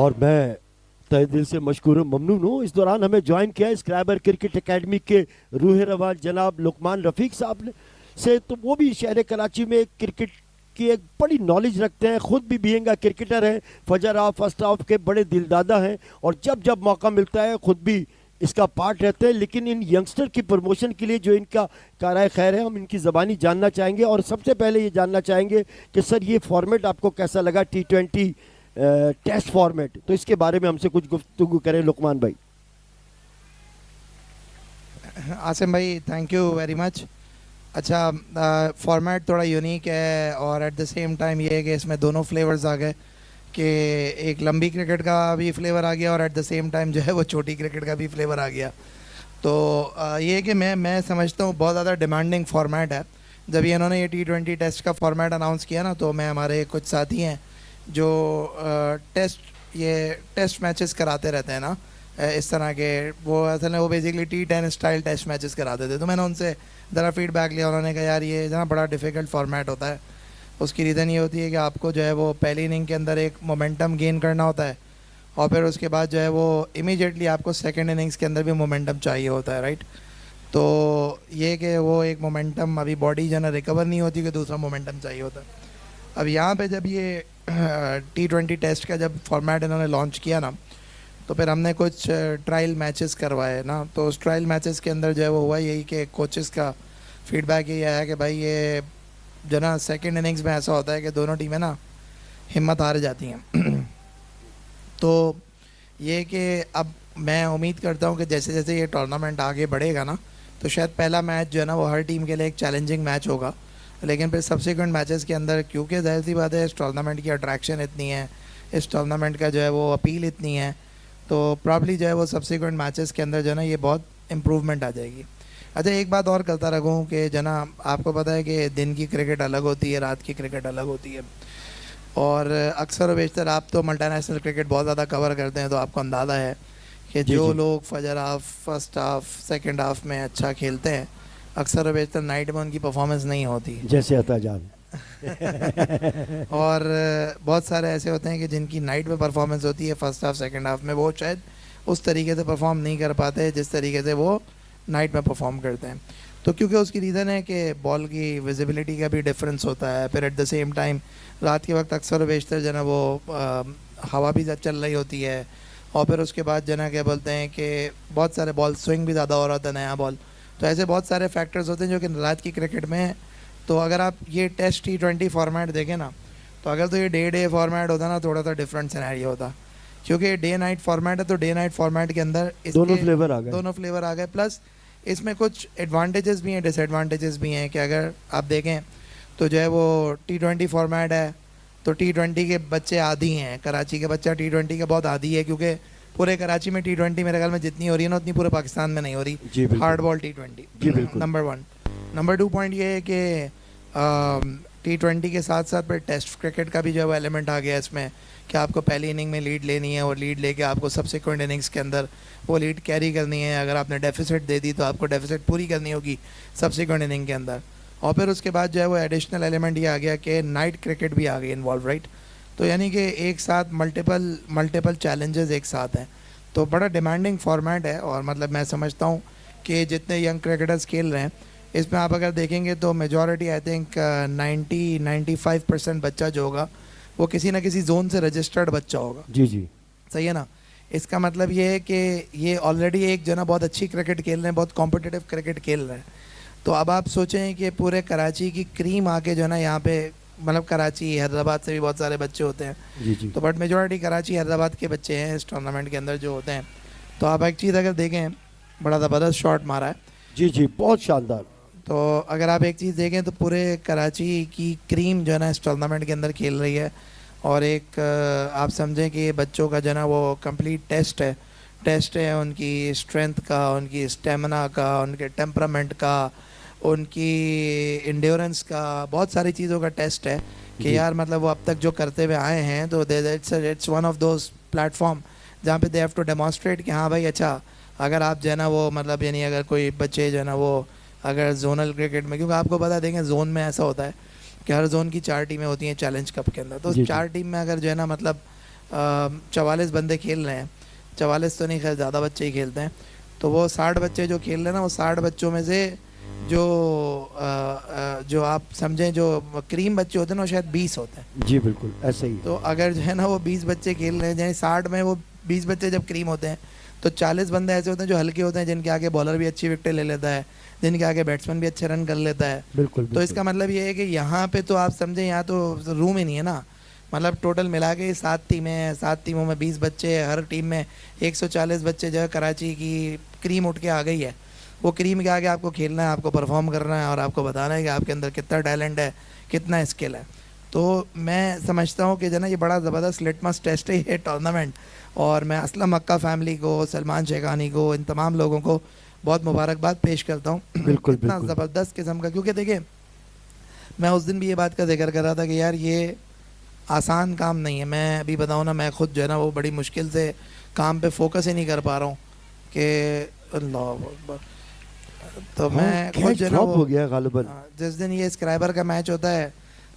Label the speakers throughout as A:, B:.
A: और मैं तहे दिल से मशकूर ममनून हूँ। इस दौरान हमें ज्वाइन किया स्क्रैबर क्रिकेट एकेडमी के रूह रवान जनाब लुकमान रफ़ीक साहब ने से, तो वो भी शहर कराची में क्रिकेट की एक बड़ी नॉलेज रखते हैं, ख़ुद भी बीइंग क्रिकेटर हैं, फजर हाफ फर्स्ट हाफ के बड़े दिलदादा हैं और जब जब मौका मिलता है ख़ुद भी इसका पार्ट रहते हैं। लेकिन इन यंगस्टर की प्रमोशन के लिए जो इनका काराए खैर है, हम इनकी ज़बानी जानना चाहेंगे और सबसे पहले ये जानना चाहेंगे कि सर ये फॉर्मेट आपको कैसा लगा, T20 टेस्ट फॉर्मेट, तो इसके बारे में हमसे कुछ गुफ्तगू करें लुकमान भाई।
B: आसिम भाई थैंक यू वेरी मच। अच्छा, फॉर्मेट थोड़ा यूनिक है और एट द सेम टाइम ये है कि इसमें दोनों फ्लेवर्स आ गए कि एक लंबी क्रिकेट का भी फ्लेवर आ गया और एट द सेम टाइम जो है वो छोटी क्रिकेट का भी फ्लेवर आ गया। तो ये है कि मैं समझता हूँ बहुत ज़्यादा डिमांडिंग फॉर्मेट है। जब ये इन्होंने ये T20 टेस्ट का फॉर्मेट अनाउंस किया ना, तो मैं हमारे कुछ साथी हैं जो टेस्ट मैचेस कराते रहते हैं ना इस तरह के, वो असल में वो basically T10 style test matches कराते थे। तो मैंने उनसे ज़रा फीडबैक लिया, उन्होंने कहा यार ये ज़रा बड़ा डिफ़िकल्ट फॉर्मेट होता है। उसकी रीज़न ये होती है कि आपको जो है वो पहली इनिंग के अंदर एक मोमेंटम गेन करना होता है और फिर उसके बाद जो है वो इमीडिएटली आपको सेकेंड इनिंग्स के अंदर भी मोमेंटम चाहिए होता है, राइट। तो ये कि वो एक मोमेंटम अभी बॉडी जो है ना रिकवर नहीं होती कि दूसरा मोमेंटम चाहिए होता है। अब यहाँ पे जब ये T20 टेस्ट का जब फॉर्मेट इन्होंने लॉन्च किया ना, तो फिर हमने कुछ ट्रायल मैचेस करवाए ना। तो उस ट्रायल मैचेस के अंदर जो है वो हुआ यही कि कोचेस का फीडबैक यही आया कि भाई ये जो ना सेकेंड इनिंग्स में ऐसा होता है कि दोनों टीमें ना हिम्मत हार जाती हैं। तो ये कि अब मैं उम्मीद करता हूँ कि जैसे जैसे ये टूर्नामेंट आगे बढ़ेगा ना, तो शायद पहला मैच जो है ना वो हर टीम के लिए एक चैलेंजिंग मैच होगा, लेकिन फिर सब्सिक्वेंट मैचेस के अंदर क्योंकि जाहिर सी बात है इस टूर्नामेंट की अट्रैक्शन इतनी है, इस टूर्नामेंट का जो है वो अपील इतनी है, तो प्रॉब्ली जो है वो सब्सिक्वेंट मैचेस के अंदर जो है ना ये बहुत इम्प्रूवमेंट आ जाएगी। अच्छा, एक बात और करता रहूँ कि जना आपको पता है कि दिन की क्रिकेट अलग होती है, रात की क्रिकेट अलग होती है, और अक्सर व बेशतर आप तो मल्टीनेशनल क्रिकेट बहुत ज़्यादा कवर करते हैं, तो आपको अंदाज़ा है कि जो लोग फजर half first half second half में अच्छा खेलते हैं अक्सर व बेशतर नाइट में उनकी परफॉर्मेंस नहीं होती,
A: जैसे अता जान
B: और बहुत सारे ऐसे होते हैं कि जिनकी नाइट में परफॉर्मेंस होती है फर्स्ट हाफ सेकंड हाफ में, वो शायद उस तरीके से परफॉर्म नहीं कर पाते जिस तरीके से वो नाइट में परफॉर्म करते हैं। तो क्योंकि उसकी रीज़न है कि बॉल की विजिबिलिटी का भी डिफरेंस होता है, फिर एट द सेम टाइम रात के वक्त अक्सर बेशतर जो है वो हवा भी चल रही होती है, और फिर उसके बाद जो है क्या बोलते हैं कि बहुत सारे बॉल स्विंग भी ज़्यादा हो रहा था, नया बॉल, तो ऐसे बहुत सारे फैक्टर्स होते हैं जो कि रात की क्रिकेट में। तो अगर आप ये टेस्ट T20 फॉर्मेट देखें ना, तो अगर तो ये डे फॉर्मेट होता ना थोड़ा सा डिफरेंट सिनेरियो होता, क्योंकि डे नाइट फॉर्मेट है। तो डे नाइट फॉर्मेट के अंदर
A: दोनों फ्लेवर आ गए,
B: प्लस इसमें कुछ एडवांटेजेस भी हैं डिसएडवांटेजेस भी हैं कि अगर आप देखें तो जो है वो T20 फॉर्मेट है, तो T20 के बच्चे आदी हैं, कराची के बच्चा T20 का बहुत आदी है, क्योंकि पूरे कराची में T20 मेरे ख्याल में जितनी हो रही है ना उतनी पूरे पाकिस्तान में नहीं हो रही, hard ball T20। Number 1। Number 2 point ये है कि T20 के साथ साथ फिर टेस्ट क्रिकेट का भी जो है वो एलिमेंट आ गया इसमें कि आपको पहली इनिंग में लीड लेनी है और लीड लेके आपको सब्सिक्वेंट इनिंग्स के अंदर वो लीड कैरी करनी है। अगर आपने डेफिसिट दे दी तो आपको डेफिसिट पूरी करनी होगी सब्सिक्वेंट इनिंग के अंदर, और फिर उसके बाद जो है वो एडिशनल एलिमेंट ये आ गया कि नाइट क्रिकेट भी आ गई इन्वॉल्व, राइट। तो यानी कि एक साथ मल्टीपल चैलेंजेस एक साथ हैं, तो बड़ा डिमांडिंग फॉर्मेट है। और मतलब मैं समझता हूँ कि जितने यंग क्रिकेटर्स खेल रहे हैं इसमें आप अगर देखेंगे तो मेजॉरिटी आई थिंक 90-95% बच्चा जो होगा वो किसी ना किसी जोन से रजिस्टर्ड बच्चा होगा।
A: जी,
B: सही है ना। इसका मतलब ये है कि ये ऑलरेडी एक जो ना बहुत अच्छी क्रिकेट खेल रहे हैं, बहुत कॉम्पिटिटिव क्रिकेट खेल रहे हैं। तो अब आप सोचें कि पूरे कराची की क्रीम आके जो है ना यहाँ पे, मतलब कराची हैदराबाद से भी बहुत सारे बच्चे होते हैं,
A: जी।
B: तो बट मेजॉरिटी कराची हैदराबाद के बच्चे हैं इस टूर्नामेंट के अंदर जो होते हैं। तो आप एक चीज़ अगर देखें, बड़ा ज़बरदस्त शॉट मारा है।
A: जी, बहुत शानदार।
B: तो अगर आप एक चीज़ देखें तो पूरे कराची की क्रीम जो है ना इस टूर्नामेंट के अंदर खेल रही है, और एक आप समझें कि बच्चों का जो है ना वो कंप्लीट टेस्ट है उनकी स्ट्रेंथ का, उनकी स्टेमिना का, उनके टेम्परामेंट का, उनकी इंड्योरेंस का, बहुत सारी चीज़ों का टेस्ट है कि यार मतलब वो अब तक जो करते हुए आए हैं, तो it's one of those platform जहाँ पे दे हैव टू डेमोन्स्ट्रेट कि हाँ भाई अच्छा, अगर आप जो है ना वो मतलब यानी अगर कोई बच्चे जो है ना वो अगर जोनल क्रिकेट में, क्योंकि आपको बता देंगे जोन में ऐसा होता है कि हर जोन की 4 टीमें होती हैं चैलेंज कप के अंदर, तो 4 टीम में अगर जो है ना मतलब 44 बंदे खेल रहे हैं, 44 तो नहीं, खैर ज़्यादा बच्चे ही खेलते हैं, तो वो 60 बच्चे जो खेल रहे हैं ना, वो 60 बच्चों में से जो जो आप समझें जो क्रीम बच्चे होते हैं ना, वो शायद 20 होते हैं।
A: जी बिल्कुल ऐसा ही है।
B: तो अगर जो है ना वो 20 बच्चे खेल रहे हैं, यानी 60 में वो 20 बच्चे जब क्रीम होते हैं, तो 40 बंदे ऐसे होते हैं जो हल्के होते हैं, जिनके आगे बॉलर भी अच्छी विकेटें ले लेता है, जिनके आगे बैट्समैन भी अच्छे रन कर लेता है।
A: बिल्कुल
B: तो इसका मतलब ये है कि यहाँ पे तो आप समझें, यहाँ तो रूम ही नहीं है ना, मतलब टोटल मिला के 7 टीमें हैं, 7 टीमों में 20 बच्चे हैं, हर टीम में 140 बच्चे जो है कराची की क्रीम उठ के आ गई है। वो क्रीम के आगे आपको खेलना है, आपको परफॉर्म करना है और आपको बताना है कि आपके अंदर कितना टैलेंट है, कितना स्किल है। तो मैं समझता हूँ कि जो ना ये बड़ा ज़बरदस्त लिटमस टेस्ट है ये टूर्नामेंट, और मैं असलम मक्का फैमिली को, सलमान शेखानी को, इन तमाम लोगों को बहुत मुबारकबाद पेश करता हूँ।
A: बिल्कुल
B: इतना
A: बिल्कुल।
B: ज़बरदस्त किस्म का, क्योंकि देखिए मैं उस दिन भी ये बात का जिक्र कर रहा था कि यार ये आसान काम नहीं है। मैं अभी बताऊँ ना, मैं खुद जो है ना वो बड़ी मुश्किल से काम पे फोकस ही नहीं कर पा रहा हूँ कि अल्लाह अकबर। तो मैं खुद
A: कैच
B: जो है ना
A: ड्रॉप
B: वो
A: हो गया गालिबन।
B: जिस दिन ये स्क्राइबर का मैच होता है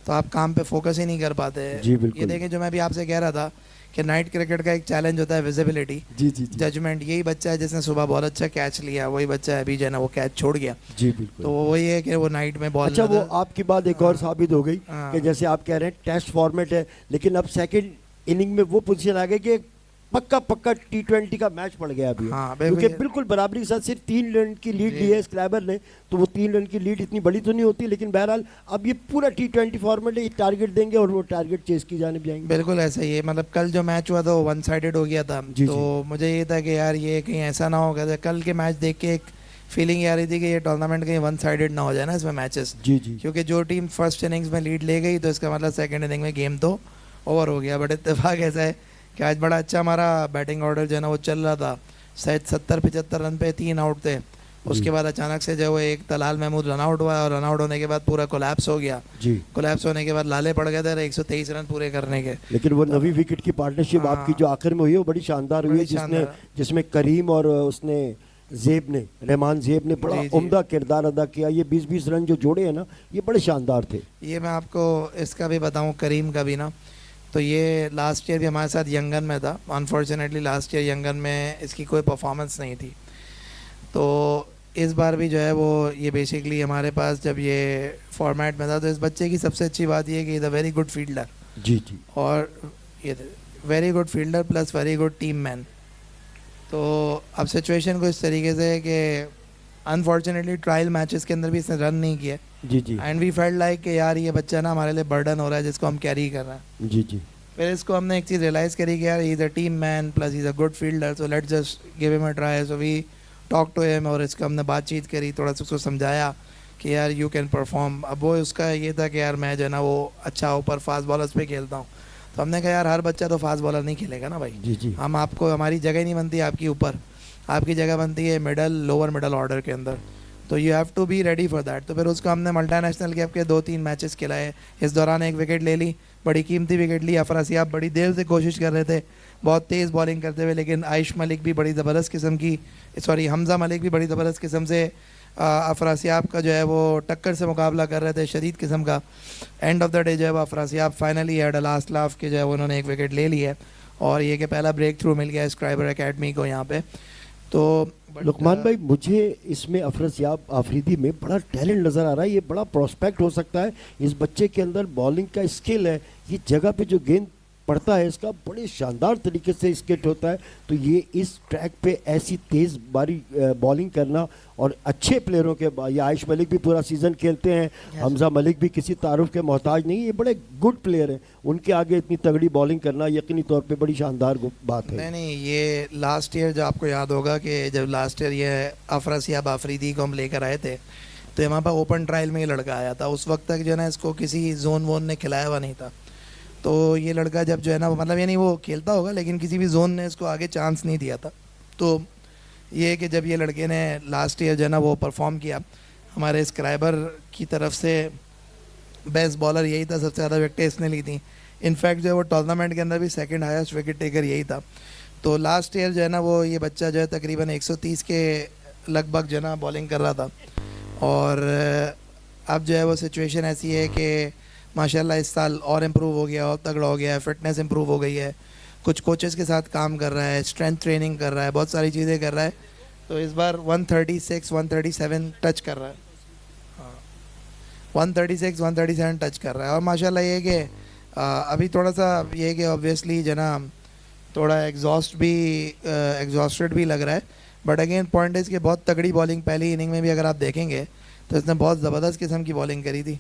B: तो आप काम पे फोकस ही नहीं कर पाते।
A: जी बिल्कुल।
B: ये देखें, जो मैं भी आपसे कह रहा था कि नाइट क्रिकेट का एक चैलेंज होता है विजिबिलिटी,
A: जी जी जी
B: जजमेंट। यही बच्चा है जिसने सुबह बहुत अच्छा कैच लिया, वही बच्चा है अभी जो है ना वो कैच छोड़ गया।
A: जी बिल्कुल।
B: तो वही है कि वो नाइट में बॉल
A: अच्छा, वो आपकी बात एक और साबित हो गई
B: हाँ।
A: कि जैसे आप कह रहे हैं टेस्ट फॉर्मेट है, लेकिन अब सेकंड इनिंग में वो पोजीशन आ गई कि एक पक्का पक्का T20 का मैच पड़ गया अभी।
B: हाँ,
A: क्योंकि बिल्कुल बराबरी के साथ सिर्फ 3 रन की लीड ली है स्क्रैबर ने, तो वो 3 रन की लीड इतनी बड़ी तो नहीं होती, लेकिन बहरहाल अब ये पूरा T20 फॉर्मेट है, टारगेट देंगे और वो टारगेट चेस की जाने जाएंगे।
B: बिल्कुल ऐसा ही है। मतलब कल जो मैच हुआ था वो वन साइडेड हो गया था।
A: जी,
B: तो मुझे ये था कि यार ये कहीं ऐसा ना हो गया, कल के मैच देख के एक फीलिंग आ रही थी कि ये टूर्नामेंट कहीं वन साइडेड ना हो जाए ना इसमें मैचेस।
A: जी जी
B: क्योंकि जो टीम फर्स्ट इनिंग्स में लीड ले गई तो इसका मतलब सेकंड इनिंग में गेम तो ओवर हो गया। बट इत्तेफाक ऐसा है कि आज बड़ा अच्छा हमारा बैटिंग ऑर्डर जो है ना वो चल रहा था। शायद 70-75 रन पे 3 आउट थे। उसके बाद अचानक से जो वो एक तलाल महमूद रन आउट हुआ, और रन आउट होने के बाद पूरा कोलैप्स हो गया।
A: जी।
B: कोलैप्स होने के बाद लाले पड़ गए थे 123 रन पूरे करने के।
A: लेकिन वो नवी विकेट की पार्टनरशिप
B: हाँ।
A: आपकी जो आखिर में हुई है वो बड़ी शानदार हुई है,
B: बड़ी शानदार।
A: जिसमें करीम और उसने जेब ने, रहमान जेब ने बड़ा
B: जी, जी।
A: उम्दा किरदार अदा किया। ये 20-20 रन जो जोड़े हैं ना, ये बड़े शानदार थे।
B: ये मैं आपको इसका भी बताऊं, करीम का भी ना, तो ये लास्ट ईयर भी हमारे साथ यंगन में था। अनफॉर्चुनेटली लास्ट ईयर यंगन में इसकी कोई परफॉर्मेंस नहीं थी। तो इस बार भी जो है वो ये बेसिकली हमारे पास जब ये फॉर्मेट में था, तो इस बच्चे की सबसे अच्छी बात ये है कि is a very good fielder.
A: जी जी।
B: और ये very good fielder plus very good team man. तो अब सिचुएशन को इस तरीके से है कि अनफॉर्चुनेटली ट्रायल मैचेस के अंदर भी इसने रन नहीं किया,
A: जी जी।
B: एंड वी फेल्ट लाइक कि यार ये बच्चा ना हमारे लिए बर्डन हो रहा है जिसको हम कैरी कर रहे हैं।
A: जी जी।
B: फिर इसको हमने एक चीज़ रियलाइज़ करी कि यार he is a team man plus he is a good fielder, so let's just give him a try. So we talk to him, और इसको हमने बातचीत करी, थोड़ा सा उसको समझाया कि यार यू कैन परफॉर्म। अब वो उसका ये था कि यार मैं जो है ना वो अच्छा ऊपर फास्ट बॉलर्स पे खेलता हूँ। तो हमने कहा यार हर बच्चा तो फास्ट बॉलर नहीं खेलेगा ना भाई।
A: जी जी।
B: हम आपको, हमारी जगह ही नहीं बनती आपकी ऊपर, आपकी जगह बनती है मिडल लोअर मिडल ऑर्डर के अंदर। तो you have to be ready for that. तो फिर उसको हमने मल्टीनेशनल के आपके 2-3 मैचेस खिलाए। इस दौरान एक विकेट ले ली, बड़ी कीमती विकेट ली। अफरासियाब बड़ी देर से कोशिश कर रहे थे बहुत तेज़ बॉलिंग करते हुए, लेकिन आयश मलिक भी बड़ी ज़बरदस्त किस्म की, सॉरी हमज़ा मलिक भी बड़ी ज़बरदस्त किस्म से अफरासियाब का जो है वो टक्कर से मुकाबला कर रहे थे, शदीद किस्म का। एंड ऑफ द डे जो है वो Afrasiab finally had a last laugh के जो है उन्होंने एक विकेट ले ली है, और ये कि पहला ब्रेक थ्रू मिल गया स्क्राइबर एकेडमी को यहाँ पे। तो
A: लुकमान भाई, मुझे इसमें अफरासियाब आफरीदी में बड़ा टैलेंट नज़र आ रहा है। ये बड़ा प्रोस्पेक्ट हो सकता है। इस बच्चे के अंदर बॉलिंग का स्किल है, ये जगह पे जो गेंद पड़ता है इसका बड़े शानदार तरीके से स्किट होता है। तो ये इस ट्रैक पे ऐसी तेज़ बारी बॉलिंग करना, और अच्छे प्लेयरों के ये आयश मलिक भी पूरा सीज़न खेलते हैं, हमज़ा मलिक भी किसी तारुफ के मोहताज नहीं, ये बड़े गुड प्लेयर हैं। उनके आगे इतनी तगड़ी बॉलिंग करना यकीनी तौर पे बड़ी शानदार बात है।
B: नहीं, ये लास्ट ईयर जो आपको याद होगा कि जब लास्ट ईयर ये अफरासियाब आफरीदी को हम लेकर आए थे, तो यहाँ पर ओपन ट्रायल में ये लड़का आया था। उस वक्त तक जो है ना इसको किसी जोन वोन ने खिलाया हुआ नहीं था। तो ये लड़का जब जो है ना, मतलब यानी वो खेलता होगा लेकिन किसी भी जोन ने इसको आगे चांस नहीं दिया था। तो ये कि जब ये लड़के ने लास्ट ईयर जो है ना वो परफॉर्म किया, हमारे स्क्राइबर की तरफ से बेस्ट बॉलर यही था, सबसे ज़्यादा विकेटें इसने ली थी। इनफैक्ट जो है वो टूर्नामेंट के अंदर भी सेकंड हाईएस्ट विकेट टेकर यही था। तो लास्ट ईयर जो है ना वो ये बच्चा जो है तकरीबन 130 के लगभग जो है ना बॉलिंग कर रहा था। और अब जो है वो सिचुएशन ऐसी है कि माशाल्लाह इस साल और इम्प्रूव हो गया, और तगड़ा हो गया है, फिटनेस इम्प्रूव हो गई है। कुछ कोचेस के साथ काम कर रहा है, स्ट्रेंथ ट्रेनिंग कर रहा है, बहुत सारी चीज़ें कर रहा है। तो इस बार 136 137 टच कर रहा है। हाँ, 136 137 टच कर रहा है। और माशाल्लाह ये कि अभी थोड़ा सा ये कि ऑब्वियसली जना थोड़ा एग्जॉस्टेड भी लग रहा है, बट अगेन पॉइंट इज़ कि बहुत तगड़ी बॉलिंग पहली इनिंग में भी अगर आप देखेंगे तो इसने बहुत ज़बरदस्त किस्म की बॉलिंग करी थी।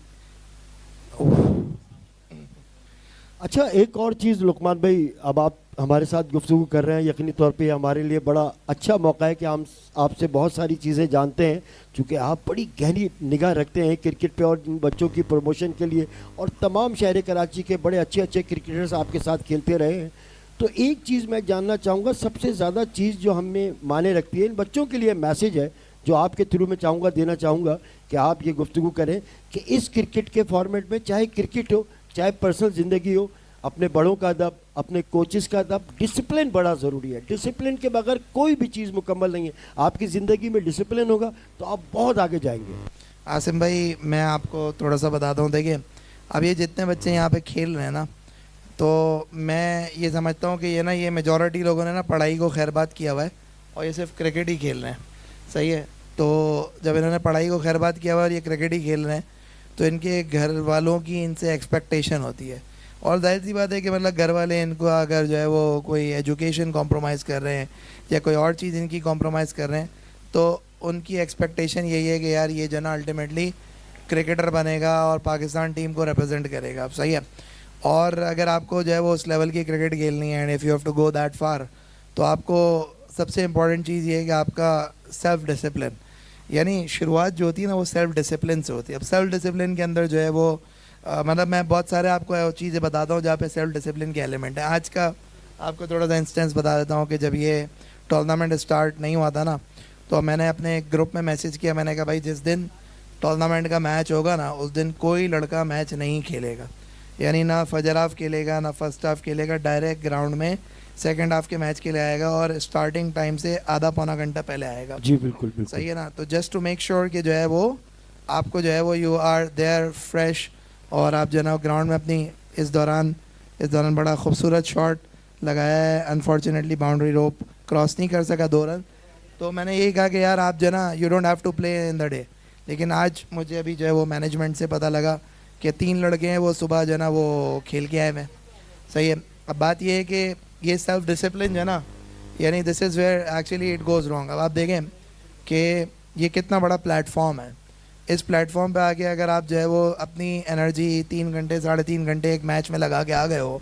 A: अच्छा, एक और चीज़ लुकमान भाई, अब आप हमारे साथ गुफ्तगू कर रहे हैं, यकीनी तौर पे हमारे लिए बड़ा अच्छा मौका है कि हम आपसे बहुत सारी चीज़ें जानते हैं, क्योंकि आप बड़ी गहरी निगाह रखते हैं क्रिकेट पे और इन बच्चों की प्रमोशन के लिए, और तमाम शहर कराची के बड़े अच्छे अच्छे क्रिकेटर्स आपके साथ खेलते रहे हैं। तो एक चीज़ मैं जानना चाहूँगा, सबसे ज़्यादा चीज़ जो हमें माने रखती है, इन बच्चों के लिए मैसेज है जो आपके थ्रू में देना चाहूँगा कि आप ये गुफ्तगू करें कि इस क्रिकेट के फॉर्मेट में, चाहे क्रिकेट हो चाहे पर्सनल ज़िंदगी हो, अपने बड़ों का अदब, अपने कोचेस का अदब, डिसिप्लिन बड़ा ज़रूरी है। डिसिप्लिन के बगैर कोई भी चीज़ मुकम्मल नहीं है। आपकी ज़िंदगी में डिसिप्लिन होगा तो आप बहुत आगे जाएंगे।
B: आसिम भाई, मैं आपको थोड़ा सा बताता हूँ। देखिए, अब ये जितने बच्चे यहाँ पे खेल रहे हैं ना, तो मैं ये समझता हूँ कि ये मेजॉरिटी लोगों ने ना पढ़ाई को खैरबाद किया हुआ है और ये सिर्फ क्रिकेट ही खेल रहे हैं। सही है। तो जब इन्होंने पढ़ाई को खैरबाद किया हुआ और ये क्रिकेट ही खेल रहे हैं, तो इनके घर वालों की इनसे एक्सपेक्टेशन होती है। और जाहिर सी बात है कि मतलब घर वाले इनको अगर जो है वो कोई एजुकेशन कॉम्प्रोमाइज़ कर रहे हैं या कोई और चीज़ इनकी कॉम्प्रोमाइज़ कर रहे हैं, तो उनकी एक्सपेक्टेशन यही है कि यार ये जो ना अल्टीमेटली क्रिकेटर बनेगा और पाकिस्तान टीम को रिप्रेजेंट करेगा। अब सही है। और अगर आपको जो है वो उस लेवल की क्रिकेट खेलनी है, and if you have to go that far, तो आपको सबसे इम्पॉर्टेंट चीज़ ये है कि आपका सेल्फ डिसिप्लिन, यानी शुरुआत जो होती है ना वो सेल्फ डिसिप्लिन से होती है। अब सेल्फ डिसिप्लिन के अंदर जो है वो मतलब मैं बहुत सारे आपको चीज़ें बताता हूँ जहाँ पे सेल्फ डिसिप्लिन के एलिमेंट है। आज का आपको थोड़ा सा इंस्टेंस बता देता हूँ कि जब ये टूर्नामेंट स्टार्ट नहीं हुआ था ना, तो मैंने अपने एक ग्रुप में मैसेज किया। मैंने कहा भाई, जिस दिन टूर्नामेंट का मैच होगा ना, उस दिन कोई लड़का मैच नहीं खेलेगा, यानी ना फजर हाफ खेलेगा ना फर्स्ट हाफ खेलेगा, डायरेक्ट ग्राउंड में सेकंड हाफ के मैच के लिए आएगा और स्टार्टिंग टाइम से आधा पौना घंटा पहले आएगा।
A: जी बिल्कुल बिल्कुल
B: सही है ना। तो जस्ट टू मेक श्योर कि जो है वो आपको जो है वो यू आर देयर फ्रेश, और आप जो है ना ग्राउंड में अपनी इस दौरान बड़ा खूबसूरत शॉट लगाया है। अनफॉर्चुनेटली बाउंड्री रोप क्रॉस नहीं कर सका 2 रन। तो मैंने यही कहा कि यार आप जो है ना you don't have to play in the day. लेकिन आज मुझे अभी जो है वो मैनेजमेंट से पता लगा कि 3 लड़के हैं वो सुबह जो है ना वो खेल के आए हुए हैं। सही है। अब बात ये है कि ये सेल्फ डिसिप्लिन जो है ना, यानी this is where actually it goes wrong. अब आप देखें कि ये कितना बड़ा प्लेटफॉर्म है। इस प्लेटफॉर्म पे आके अगर आप जो है वो अपनी एनर्जी 3 घंटे 3.5 घंटे एक मैच में लगा के आ गए हो,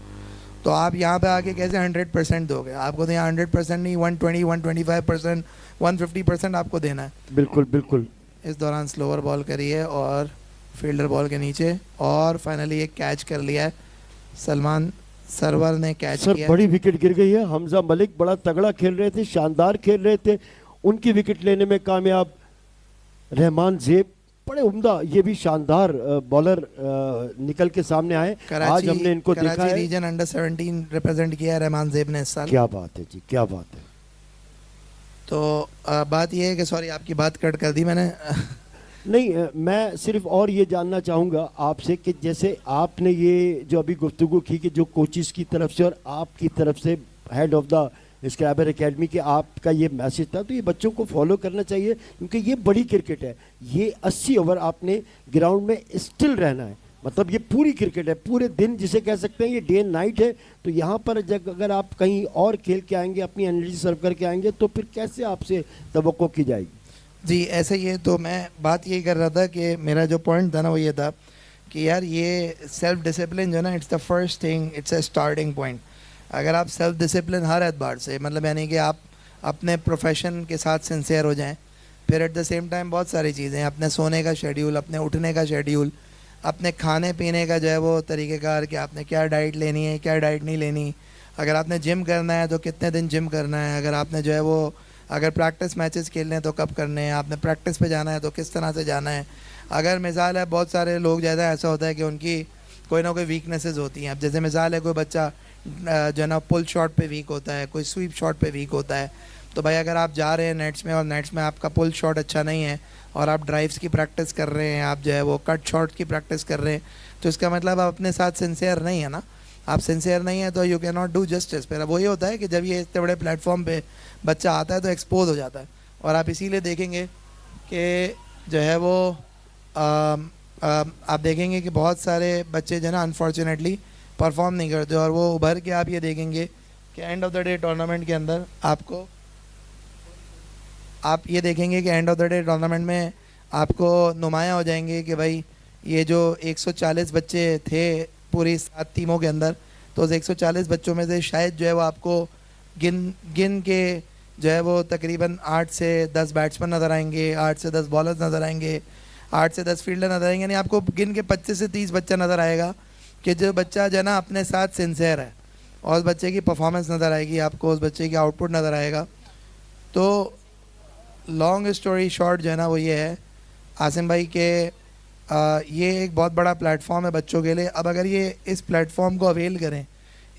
B: तो आप यहाँ पे आके कैसे 100% दोगे? आपको तो यहाँ 100% नहीं, 120 125% 150% आपको देना है।
A: बिल्कुल बिल्कुल।
B: इस दौरान स्लोअर बॉल करी है और फील्डर बॉल के नीचे, और फाइनली एक कैच कर लिया है। सलमान सरवर ने कैच
A: सर
B: किया।
A: बड़ी विकेट गिर गई है। हमजा मलिक बड़ा तगड़ा खेल रहे थे, शानदार खेल रहे थे, उनकी विकेट लेने में कामयाब। रहमान ज़ेब बड़े उम्दा, ये भी शानदार बॉलर निकल के सामने आए। आज हमने इनको देखा है।
B: रीजन अंडर 17 रिप्रेजेंट किया है रहमान ज़ेब ने इस साल।
A: क्या बात है जी, क्या बात है।
B: तो बात ये है कि सॉरी आपकी बात कट कर दी मैंने।
A: नहीं, मैं सिर्फ और ये जानना चाहूँगा आपसे कि जैसे आपने ये जो अभी गुफ्तगू की कि जो कोचिज़ की तरफ से और आपकी तरफ से हेड ऑफ द स्क्रैबर एकेडमी के आपका ये मैसेज था, तो ये बच्चों को फॉलो करना चाहिए, क्योंकि ये बड़ी क्रिकेट है। ये 80 ओवर आपने ग्राउंड में स्टिल रहना है, मतलब ये पूरी क्रिकेट है, पूरे दिन जिसे कह सकते हैं ये डे एंड नाइट है। तो यहाँ पर जब अगर आप कहीं और खेल के आएंगे, अपनी एनर्जी सर्व करके आएंगे, तो फिर कैसे आपसे तवक्को की जाएगी?
B: जी ऐसा ही है। तो मैं बात यही कर रहा था कि मेरा जो पॉइंट था ना वो ये था कि यार ये सेल्फ डिसिप्लिन जो है ना, it's the first thing, it's a starting point. अगर आप सेल्फ डिसिप्लिन हर एतबार से, मतलब यानी कि आप अपने प्रोफेशन के साथ सिंसियर हो जाएं, फिर एट द सेम टाइम बहुत सारी चीज़ें, अपने सोने का शेड्यूल, अपने उठने का शेड्यूल, अपने खाने पीने का जो है वो तरीक़ेकार कि आपने क्या डाइट लेनी है, क्या डाइट नहीं लेनी, अगर आपने जिम करना है तो कितने दिन जिम करना है, अगर आपने जो है वो अगर प्रैक्टिस मैचेस खेलने हैं तो कब करने हैं, आपने प्रैक्टिस पे जाना है तो किस तरह से जाना है। अगर मिसाल है, बहुत सारे लोग ज़्यादा ऐसा होता है कि उनकी कोई ना कोई वीकनेसेस होती हैं। अब जैसे मिसाल है, कोई बच्चा जो है ना पुल शॉट पे वीक होता है, कोई स्वीप शॉट पे वीक होता है, तो भाई अगर आप जा रहे हैं नेट्स में और नेट्स में आपका पुल शॉट अच्छा नहीं है और आप ड्राइव्स की प्रैक्टिस कर रहे हैं, आप जो है वो कट शॉट की प्रैक्टिस कर रहे हैं, तो इसका मतलब आप अपने साथ सिंसियर नहीं है ना। आप सिंसियर नहीं है तो you can not do justice. फिर अब वही होता है कि जब ये इतने बड़े प्लेटफॉर्म पे बच्चा आता है तो एक्सपोज हो जाता है। और आप इसीलिए देखेंगे कि जो है वो आप देखेंगे कि बहुत सारे बच्चे जो है ना अनफॉर्चुनेटली परफॉर्म नहीं करते, और वो उभर के आप ये देखेंगे कि and of the day tournament के अंदर आपको आप ये देखेंगे कि and of the day tournament में आपको नुमाया हो जाएंगे कि भाई ये जो 140 बच्चे थे पूरी 7 टीमों के अंदर, तो उस 140 बच्चों में से शायद जो है वो आपको गिन के जो है वो तकरीबन 8 से 10 बैट्समैन नज़र आएंगे, 8 से 10 बॉलर्स नज़र आएंगे, 8 से 10 फील्डर नज़र आएंगे। यानी आपको गिन के 25 से 30 बच्चा नज़र आएगा कि जो बच्चा जो है ना अपने साथ सिंसियर है, और उस बच्चे की परफॉर्मेंस नज़र आएगी आपको, उस बच्चे की आउटपुट नज़र आएगा। तो लॉन्ग स्टोरी शॉर्ट जो है ना वो ये है आसिम भाई के ये एक बहुत बड़ा प्लेटफॉर्म है बच्चों के लिए। अब अगर ये इस प्लेटफॉर्म को अवेल करें,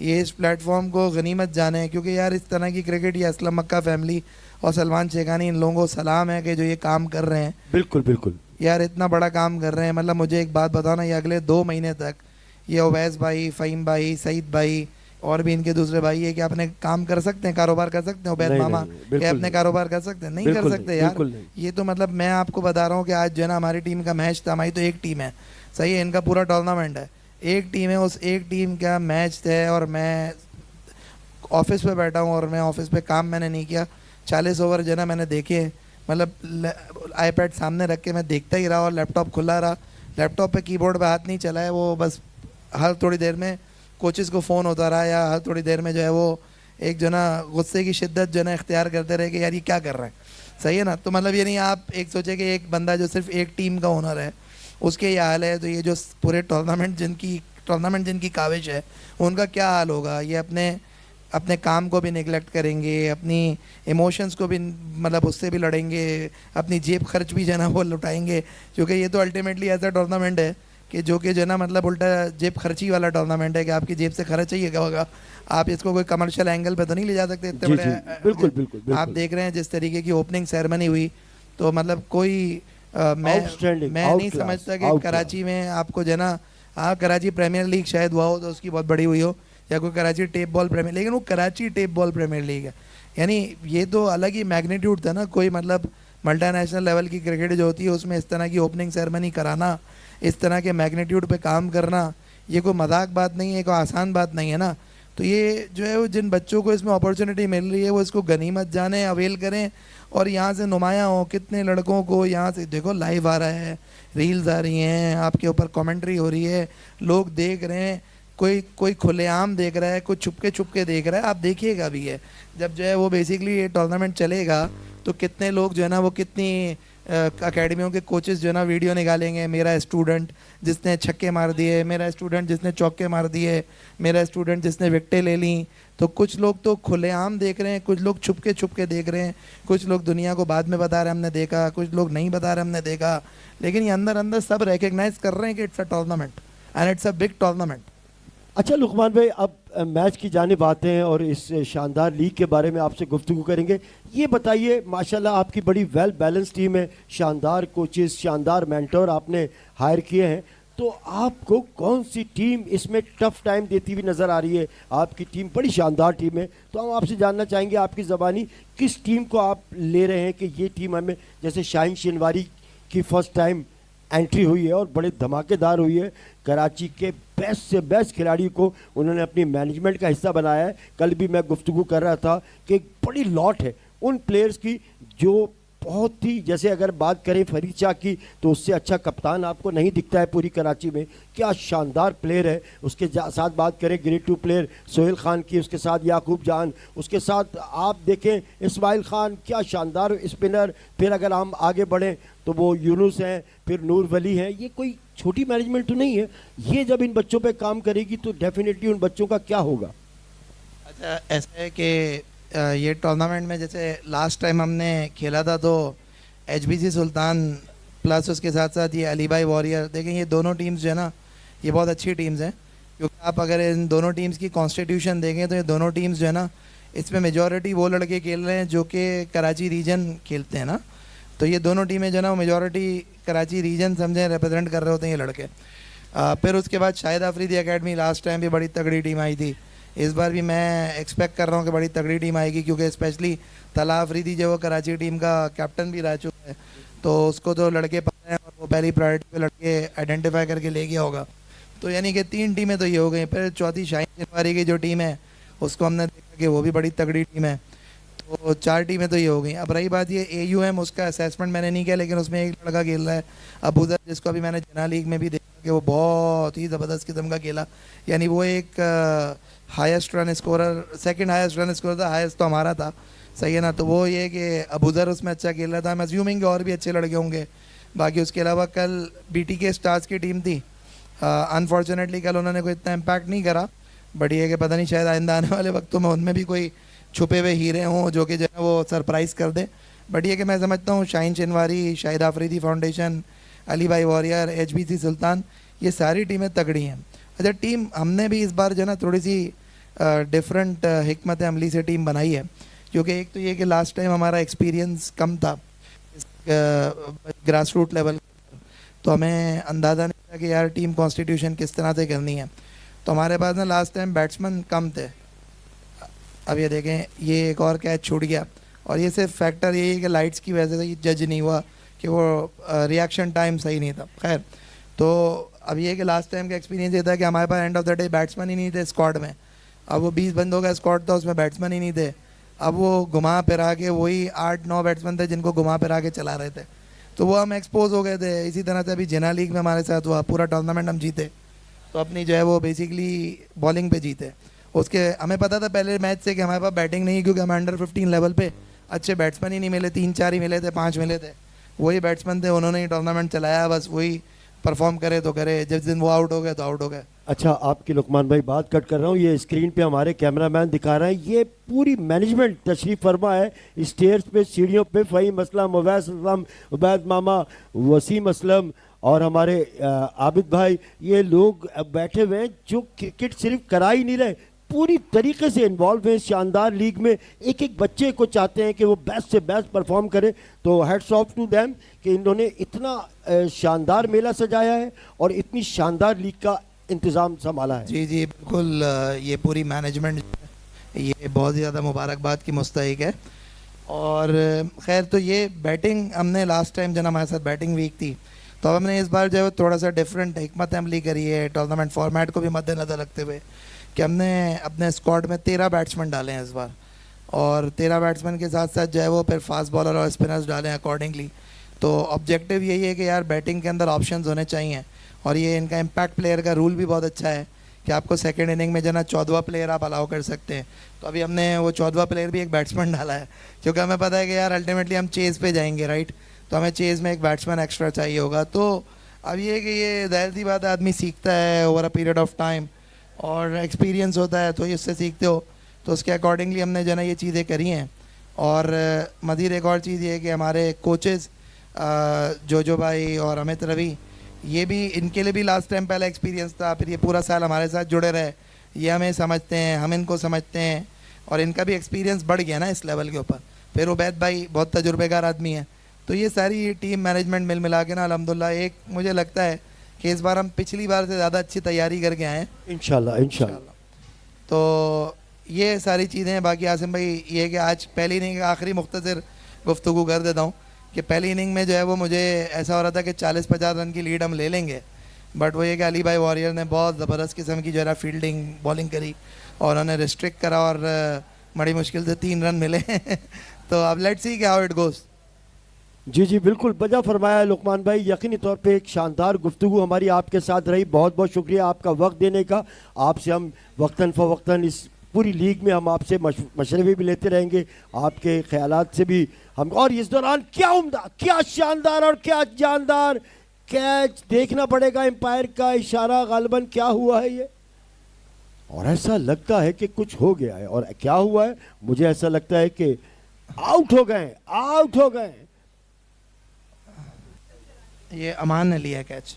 B: ये इस प्लेटफॉर्म को गनीमत जाने, क्योंकि यार इस तरह की क्रिकेट, ये असलम मक्का फैमिली और सलमान शेखानी, इन लोगों को सलाम है कि जो ये काम कर रहे हैं।
A: बिल्कुल बिल्कुल
B: यार इतना बड़ा काम कर रहे हैं। मतलब मुझे एक बात बताओ ना, ये अगले 2 महीने तक ये अवैस भाई, फ़हीम भाई, सईद भाई और भी इनके दूसरे भाई है कि अपने काम कर सकते हैं, कारोबार कर सकते हैं। उबैद
A: नहीं,
B: मामा
A: नहीं, बिल्कुल
B: कि अपने
A: नहीं।
B: कारोबार कर सकते हैं? नहीं कर
A: बिल्कुल
B: सकते
A: नहीं,
B: यार।
A: बिल्कुल नहीं।
B: ये तो मतलब मैं आपको बता रहा हूँ कि आज जो है ना हमारी टीम का मैच था, हमारी तो एक टीम है, सही है, इनका पूरा टूर्नामेंट है, एक टीम है, उस एक टीम का मैच है, और मैं ऑफिस पे बैठा हूँ और मैं ऑफिस पे काम मैंने नहीं किया। 40 ओवर जो है ना मैंने देखे, मतलब आईपैड सामने रख के मैं देखता ही रहा और लैपटॉप खुला रहा, लैपटॉप पे कीबोर्ड पे हाथ नहीं चलाया, वो बस हर थोड़ी देर में कोचेस को फ़ोन होता रहा, या हर थोड़ी देर में जो है वो एक जो ना गुस्से की शिद्दत जो ना इख्तियार करते रहे कि यार ये क्या कर रहे हैं, सही है ना। तो मतलब ये नहीं आप एक सोचे कि एक बंदा जो सिर्फ एक टीम का ओनर है उसके ये हाल है, तो ये जो पूरे टूर्नामेंट जिनकी काविश है उनका क्या हाल होगा। ये अपने काम को भी निगलेक्ट करेंगे, अपनी इमोशंस को भी मतलब उससे भी लड़ेंगे, अपनी जेब खर्च भी जो है ना वो लुटाएंगे, क्योंकि ये तो अल्टीमेटली ऐसा टूर्नामेंट है कि जो कि जो है ना मतलब उल्टा जेब खर्ची वाला टूर्नामेंट है कि आपकी जेब से खर्च ही होगा। आप इसको कोई कमर्शियल एंगल पे तो नहीं ले जा सकते इतने
A: जी,
B: बड़े।
A: जी, बिल्कुल
B: आप देख रहे हैं जिस तरीके की ओपनिंग सेरेमनी हुई, तो मतलब कोई
A: Outstanding,
B: मैं नहीं
A: outclass,
B: समझता कि
A: outclass।
B: कराची में आपको जो है ना, हाँ कराची प्रीमियर लीग शायद हुआ हो तो उसकी बहुत बड़ी हुई हो, या कोई कराची टेप बॉल प्रीमियर, लेकिन वो Karachi tape ball premier league है, यानी ये तो अलग ही मैग्नीट्यूड था ना। कोई मतलब मल्टीनेशनल लेवल की क्रिकेट जो होती है उसमें इस तरह की ओपनिंग सेरेमनी कराना, इस तरह के मैग्नीट्यूड पे काम करना, ये कोई मजाक बात नहीं है, कोई आसान बात नहीं है ना। तो ये जो है वो जिन बच्चों को इसमें अपॉर्चुनिटी मिल रही है वो इसको गनीमत जाने, अवेल करें, और यहाँ से नुमाया हो। कितने लड़कों को यहाँ से देखो लाइव आ रहा है, रील्स आ रही हैं, आपके ऊपर कमेंट्री हो रही है, लोग देख रहे हैं, कोई खुलेआम देख रहा है, कोई छुपके देख रहा है। आप देखिएगा भी है जब जो है वो बेसिकली ये टूर्नामेंट चलेगा तो कितने लोग जो है ना वो कितनी अकेडमियों के कोचेस जो है ना वीडियो निकालेंगे, मेरा स्टूडेंट जिसने छक्के मार दिए, मेरा स्टूडेंट जिसने चौके मार दिए, मेरा स्टूडेंट जिसने विकेटें ले ली। तो कुछ लोग तो खुलेआम देख रहे हैं, कुछ लोग छुपके देख रहे हैं, कुछ लोग दुनिया को बाद में बता रहे हैं हमने देखा, कुछ लोग नहीं बता रहे हमने देखा, लेकिन ये अंदर अंदर सब रिकग्नाइज कर रहे हैं कि it's a tournament and it's a big tournament.
A: अच्छा लुकमान भाई, अब मैच की जानिब आते हैं और इस शानदार लीग के बारे में आपसे गुफ्तगू करेंगे। ये बताइए, माशाल्लाह आपकी बड़ी वेल बैलेंस टीम है, शानदार कोचेस, शानदार मेंटर आपने हायर किए हैं, तो आपको कौन सी टीम इसमें टफ टाइम देती हुई नज़र आ रही है? आपकी टीम बड़ी शानदार टीम है, तो हम आपसे जानना चाहेंगे आपकी ज़बानी किस टीम को आप ले रहे हैं कि ये टीम हमें, जैसे शाहीन शिनवारी की फर्स्ट टाइम एंट्री हुई है और बड़े धमाकेदार हुई है, कराची के बेस्ट से बेस्ट खिलाड़ी को उन्होंने अपनी मैनेजमेंट का हिस्सा बनाया है। कल भी मैं गुफ्तगू कर रहा था कि एक बड़ी लॉट है उन प्लेयर्स की जो बहुत ही, जैसे अगर बात करें फरीद शाह की तो उससे अच्छा कप्तान आपको नहीं दिखता है पूरी कराची में, क्या शानदार प्लेयर है। उसके साथ बात करें ग्रेड 2 प्लेयर सोहेल खान की, उसके साथ याकूब जान, उसके साथ आप देखें इस्माइल खान, क्या शानदार स्पिनर। फिर अगर हम आगे बढ़ें तो वो यूनुस हैं, फिर नूर वली हैं। ये कोई छोटी मैनेजमेंट तो नहीं है, ये जब इन बच्चों पे काम करेगी तो डेफिनेटली उन बच्चों का क्या होगा।
B: अच्छा ऐसा है कि ये टूर्नामेंट में जैसे लास्ट टाइम हमने खेला था तो HBC सुल्तान प्लस उसके साथ साथ ये अली भाई वॉरियर, देखें ये दोनों टीम्स जो है ना ये बहुत अच्छी टीम्स हैं, क्योंकि आप अगर इन दोनों टीम्स की कॉन्स्टिट्यूशन देखें तो ये दोनों टीम्स जो है ना इसमें मेजॉरिटी वो लड़के खेल रहे हैं जो कि कराची रीजन खेलते हैं ना। तो ये दोनों टीमें जो है ना मेजॉरिटी कराची रीजन समझें रिप्रेजेंट कर रहे होते हैं ये लड़के। फिर उसके बाद Shahid Afridi academy, last time भी बड़ी तगड़ी टीम आई थी, इस बार भी मैं एक्सपेक्ट कर रहा हूँ कि बड़ी तगड़ी टीम आएगी, क्योंकि स्पेशली तला अफरीदी जो वो कराची टीम का कैप्टन भी रह चुका है, तो उसको तो लड़के पता है और वो पहली प्रायोरिटी पे लड़के आइडेंटिफाई करके ले गया होगा। तो यानी कि 3 टीमें तो ये हो गई। फिर चौथी शाहीन चिनवारी की जो टीम है उसको हमने देखा कि वो भी बड़ी तगड़ी टीम है। तो 4 टीमें तो ये हो गई। अब रही बात ये AUM, उसका असेसमेंट मैंने नहीं किया, लेकिन उसमें एक लड़का खेल रहा है अबूजर, जिसको अभी मैंने जना लीग में भी देखा कि वो बहुत ही ज़बरदस्त किस्म का खेला। यानी वो एक highest run scorer, second highest run scorer था, हाईएस्ट तो हमारा था, सही है ना। तो वो ये कि अबूजर उसमें अच्छा खेल रहा था। मैं अज्यूमिंग कि और भी अच्छे लड़के होंगे। बाकी उसके अलावा कल BTK स्टार्स की टीम थी, अनफॉर्चुनेटली कल उन्होंने कोई इतना इम्पैक्ट नहीं करा, बट ये कि पता नहीं शायद आइंदा आने वाले वक्तों में उनमें भी कोई छुपे हुए हीरे हों जो कि जो है वो सरप्राइज़ कर दे। बट ये कि मैं समझता हूँ शाहीन चिनवारी, शाहिद अफरीदी फाउंडेशन, अली भाई वॉरियर, HBC सुल्तान, ये सारी टीमें तगड़ी हैं। अच्छा, टीम हमने भी इस बार जो है ना थोड़ी सी डिफरेंट हिकमत अमली से टीम बनाई है, क्योंकि एक तो ये कि लास्ट टाइम हमारा एक्सपीरियंस कम था ग्रास रूट लेवल, तो हमें अंदाज़ा नहीं था कि यार टीम कॉन्स्टिट्यूशन किस तरह से करनी है। तो हमारे पास ना लास्ट टाइम बैट्समैन कम थे। अब ये देखें, ये एक और कैच छूट गया, और ये सिर्फ फैक्टर यही है कि लाइट्स की वजह से जज नहीं हुआ कि वो रिएक्शन टाइम सही नहीं था। खैर, तो अब ये कि लास्ट टाइम का एक्सपीरियंस ये था कि हमारे पास end of the day batsman ही नहीं थे स्क्वाड में। अब वो 20 बंदों का स्क्वाड था, उसमें बैट्समैन ही नहीं थे। अब वो घुमा फिरा के वही 8-9 बैट्समैन थे जिनको घुमा फिरा के चला रहे थे, तो वो हम एक्सपोज हो गए थे। इसी तरह से अभी जिना लीग में हमारे साथ हुआ, पूरा टूर्नामेंट हम जीते, तो अपनी जो है वो बेसिकली बॉलिंग पे जीते। उसके हमें पता था पहले मैच से कि हमारे पास बैटिंग नहीं है, क्योंकि हमें अंडर 15 लेवल पे अच्छे बैट्समैन ही नहीं मिले, 3-4 ही मिले थे, 5 मिले थे, वही बैट्समैन थे, उन्होंने ही टूर्नामेंट चलाया, बस वही परफॉर्म करे तो करे, जिस दिन वो आउट हो गए तो आउट हो गए।
A: अच्छा, आपकी लुकमान भाई बात कट कर रहा हूँ, ये स्क्रीन पे हमारे कैमरामैन दिखा रहे हैं, ये पूरी मैनेजमेंट तशरीफ फरमा है स्टेयर्स पे, सीढ़ियों पे, फ़हीम असलम, उवैस असलम, उबैद मामा, वसीम असलम और हमारे आबिद भाई, ये लोग बैठे हुए हैं जो क्रिकेट सिर्फ करा ही नहीं रहे, पूरी तरीके से इन्वॉल्व हैं शानदार लीग में। एक एक बच्चे को चाहते हैं कि वो बेस्ट से बेस्ट परफॉर्म करे, तो हेड्स ऑफ टू देम कि इन्होंने इतना शानदार मेला सजाया है और इतनी शानदार लीग का इंतज़ाम संभाला है।
B: जी जी बिल्कुल, ये पूरी मैनेजमेंट ये बहुत ज़्यादा मुबारकबाद की मुस्तहिक है। और खैर, तो ये बैटिंग हमने लास्ट टाइम जो हमारे साथ बैटिंग वीक थी, तो अब हमने इस बार जो है थोड़ा सा डिफरेंट हिकमत अमली करी है टूर्नामेंट फॉर्मेट को भी मद्देनज़र रखते हुए, कि हमने अपने स्क्वाड में 13 बैट्समैन डाले हैं इस बार, और 13 बैट्समैन के साथ साथ जो है वो फिर फास्ट बॉलर और स्पिनर्स डाले हैं अकॉर्डिंगली। तो ऑब्जेक्टिव यही है कि यार बैटिंग के अंदर ऑप्शंस होने चाहिए, और ये इनका इम्पैक्ट प्लेयर का रूल भी बहुत अच्छा है कि आपको सेकंड इनिंग में जो ना 14वां प्लेयर आप अलाउ कर सकते हैं। तो अभी हमने वो 14वां प्लेयर भी एक बैट्समैन डाला है, क्योंकि हमें पता है कि यार अल्टीमेटली हम चेज़ पे जाएंगे, राइट, तो हमें चेज़ में एक बैट्समैन एक्स्ट्रा चाहिए होगा। तो अब ये कि ये जाहिर सी बात है, आदमी सीखता है over a period of time, और एक्सपीरियंस होता है तो इससे सीखते हो, तो उसके अकॉर्डिंगली हमने जो ना ये चीज़ें करी हैं। और मज़ीद एक और चीज़ ये है कि हमारे कोचेज़ जो भाई और अमित रवि, ये भी, इनके लिए भी लास्ट टाइम पहला एक्सपीरियंस था, फिर ये पूरा साल हमारे साथ जुड़े रहे, ये हमें समझते हैं, हम इनको समझते हैं, और इनका भी एक्सपीरियंस बढ़ गया ना इस लेवल के ऊपर। फिर उबैद भाई बहुत तजुर्बेकार आदमी है, तो ये सारी टीम मैनेजमेंट मिल मिला के ना अल्हम्दुलिल्लाह एक मुझे लगता है कि इस बार हम पिछली बार से ज़्यादा अच्छी तैयारी करके आए हैं इंशाल्लाह। तो ये सारी चीज़ें हैं। बाकी आसिम भाई ये कि आज पहली इनिंग का आखिरी मुख्तसर गुफ्तगू कर देता हूँ कि पहली इनिंग में जो है वो मुझे ऐसा हो रहा था कि 40-50 रन की लीड हम ले लेंगे, बट वो ये कि अली भाई वॉरियर ने बहुत ज़बरदस्त किस्म की जो है फील्डिंग बॉलिंग करी और उन्होंने रिस्ट्रिक्ट करा, और बड़ी मुश्किल से 3 रन मिले तो अब let's see how it goes.
A: जी जी बिल्कुल बजा फरमाया लुकमान भाई, यकीनी तौर पे एक शानदार गुफ्तगू हमारी आपके साथ रही। बहुत बहुत शुक्रिया आपका वक्त देने का। आपसे हम वक्तन फ़वक्तन इस पूरी लीग में हम आपसे मशवरे भी लेते रहेंगे, आपके ख्यालात से भी हम। और इस दौरान क्या उम्दा, क्या शानदार और क्या जानदार कैच देखना पड़ेगा, एम्पायर का इशारा गालिबन क्या हुआ है ये, और ऐसा लगता है कि कुछ हो गया है। और क्या हुआ है, मुझे ऐसा लगता है कि आउट हो गए, आउट हो गए।
B: ये अमान ने लिया कैच,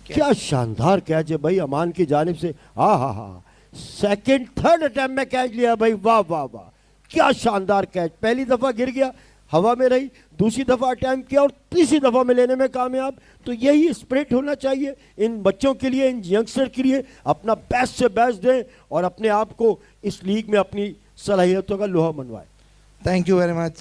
A: क्या शानदार कैच है भाई अमान की जानिब से। हाँ हाँ हाँ, सेकंड थर्ड अटेम्प्ट में कैच लिया भाई, वाह वाह वाह, क्या शानदार कैच, पहली दफा गिर गया, हवा में रही, दूसरी दफ़ा अटैम्प्ट किया और तीसरी दफ़ा में लेने में कामयाब। तो यही स्पिरिट होना चाहिए इन बच्चों के लिए, इन यंगस्टर के लिए। अपना बेस्ट से बेस्ट दें और अपने आप को इस लीग में अपनी सलाहियतों का लोहा मनवाएं।
B: Thank you very much.